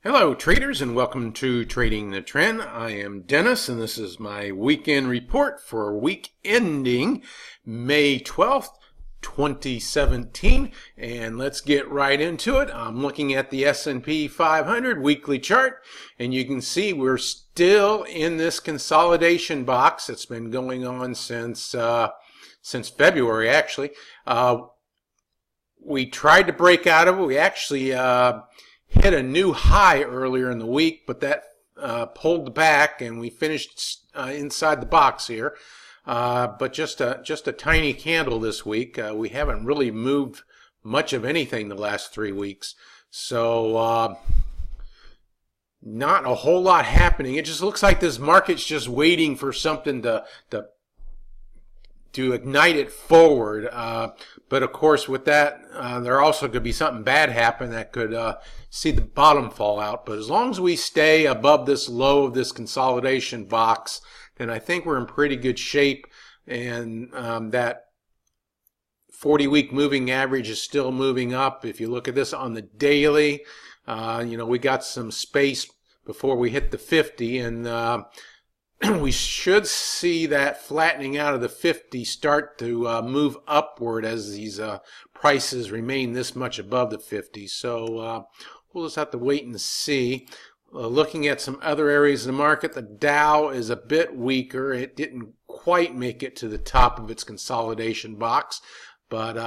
Hello traders, and welcome to Trading the Trend. I am Dennis, and this is my weekend report for week ending May 12th, 2017. And let's get right into it. I'm looking at the S&P 500 weekly chart, and you can see we're still in this consolidation box. It's been going on since February, actually. We tried to break out of it. We actually hit a new high earlier in the week, but that pulled back, and we finished inside the box here. But just a tiny candle this week. We haven't really moved much of anything the last 3 weeks, so not a whole lot happening. It just looks like this market's just waiting for something to ignite it forward. But of course, with that, there also could be something bad happen that could see the bottom fall out. But as long as we stay above this low of this consolidation box, then I think we're in pretty good shape. And that 40-week moving average is still moving up. If you look at this on the daily, we got some space before we hit the 50, and we should see that flattening out of the 50 start to move upward as these prices remain this much above the 50. So we'll just have to wait and see. Looking at some other areas of the market, the Dow is a bit weaker. It didn't quite make it to the top of its consolidation box, but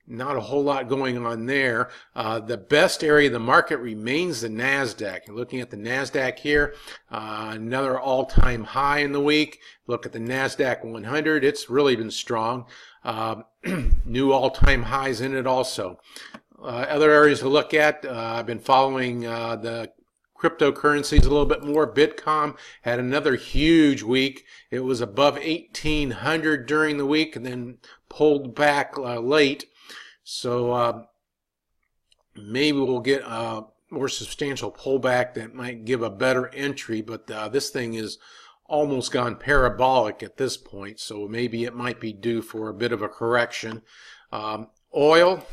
not a whole lot going on there. The best area of the market remains the Nasdaq. You're looking at the Nasdaq here, another all-time high in the week. Look at the Nasdaq 100. It's really been strong. New all-time highs in it also. Other areas to look at, I've been following the cryptocurrencies a little bit more. Bitcoin had another huge week. It was above 1,800 during the week and then pulled back late. So maybe we'll get a more substantial pullback that might give a better entry, but this thing is almost gone parabolic at this point, so maybe it might be due for a bit of a correction. Oil,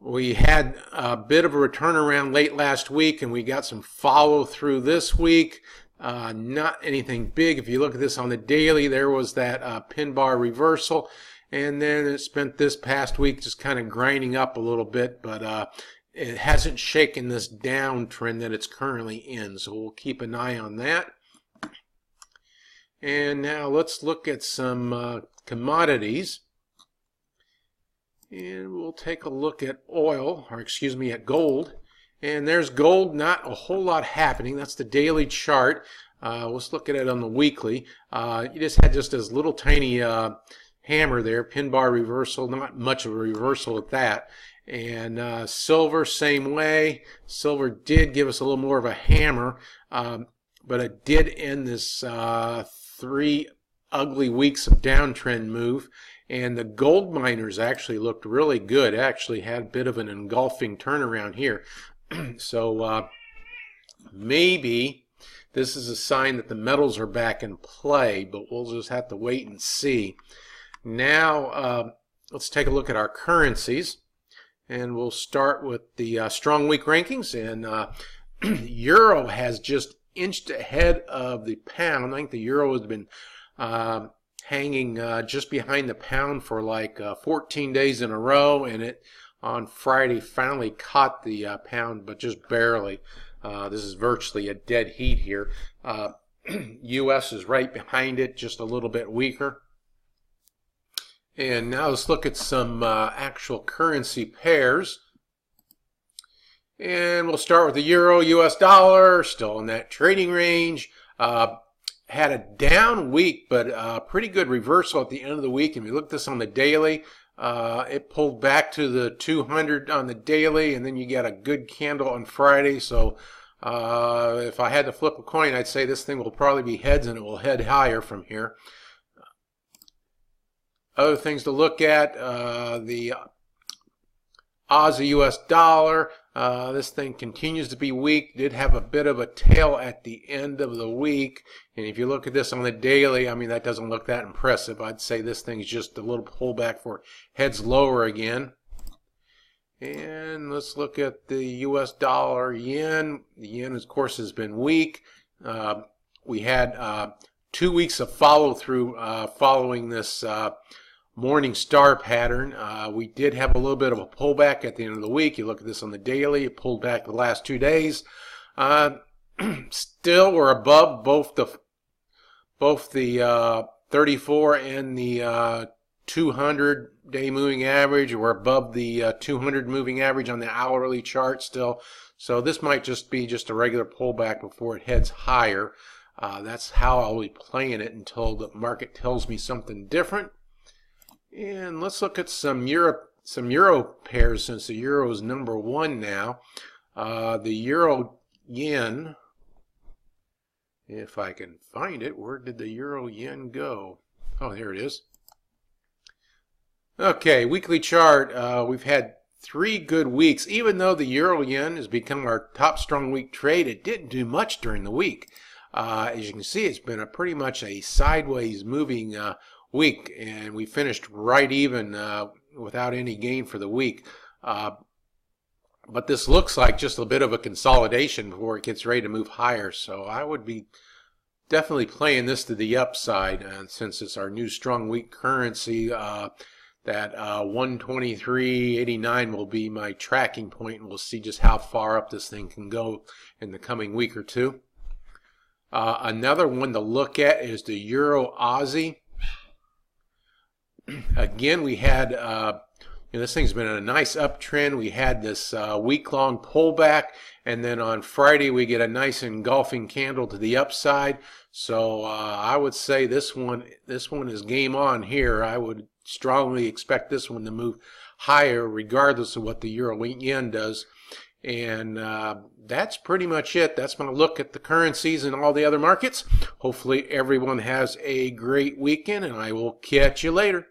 we had a bit of a turnaround late last week, and we got some follow through this week. Not anything big. If you look at this on the daily, there was that pin bar reversal. And then it spent this past week just kind of grinding up a little bit, but it hasn't shaken this downtrend that it's currently in. So we'll keep an eye on that. And now let's look at some commodities. And we'll take a look at oil, or excuse me, at gold. And there's gold, not a whole lot happening. That's the daily chart. Let's look at it on the weekly. You just had just this little tiny hammer there, pin bar reversal, not much of a reversal at that. And silver, same way. Silver did give us a little more of a hammer, but it did end this 3 ugly weeks of downtrend move. And the gold miners actually looked really good. It actually had a bit of an engulfing turnaround here. So maybe this is a sign that the metals are back in play, but we'll just have to wait and see. Now, let's take a look at our currencies, and we'll start with the strong week rankings. And Euro has just inched ahead of the pound. I think the Euro has been hanging just behind the pound for like 14 days in a row, and it on Friday finally caught the pound, but just barely. This is virtually a dead heat here. US is right behind it, just a little bit weaker. And now let's look at some actual currency pairs. And we'll start with the Euro, US dollar, still in that trading range. Had a down week, but a pretty good reversal at the end of the week. And if you look at this on the daily, it pulled back to the 200 on the daily, and then you got a good candle on Friday. So if I had to flip a coin, I'd say this thing will probably be heads, and it will head higher from here. Other things to look at, the Aussie US dollar. This thing continues to be weak. Did have a bit of a tail at the end of the week. And if you look at this on the daily, I mean, that doesn't look that impressive. I'd say this thing's just a little pullback for heads lower again. And let's look at the US dollar yen. The yen, of course, has been weak. We had 2 weeks of follow through following this morning star pattern. We did have a little bit of a pullback at the end of the week. You look at this on the daily, it pulled back the last 2 days. Still, we're above both the 34 and the 200-day moving average. We're above the 200 moving average on the hourly chart still. So this might just be just a regular pullback before it heads higher. That's how I'll be playing it until the market tells me something different. And let's look at some euro pairs, since the euro is number one now. The euro yen, if I can find it, where did the euro yen go? Oh, here it is. Okay, weekly chart. We've had 3 good weeks. Even though the euro yen has become our top strong week trade, it didn't do much during the week. As you can see, it's been pretty much a sideways moving week, and we finished right even without any gain for the week. But this looks like just a bit of a consolidation before it gets ready to move higher. So I would be definitely playing this to the upside, and since it's our new strong weak currency, that 123.89 will be my tracking point, and we'll see just how far up this thing can go in the coming week or two. Another one to look at is the Euro Aussie. Again, we had this thing's been in a nice uptrend. We had this week-long pullback, and then on Friday we get a nice engulfing candle to the upside. So I would say this one is game on here. I would strongly expect this one to move higher regardless of what the euro yen does. And that's pretty much it. That's my look at the currencies and all the other markets. Hopefully everyone has a great weekend, and I will catch you later.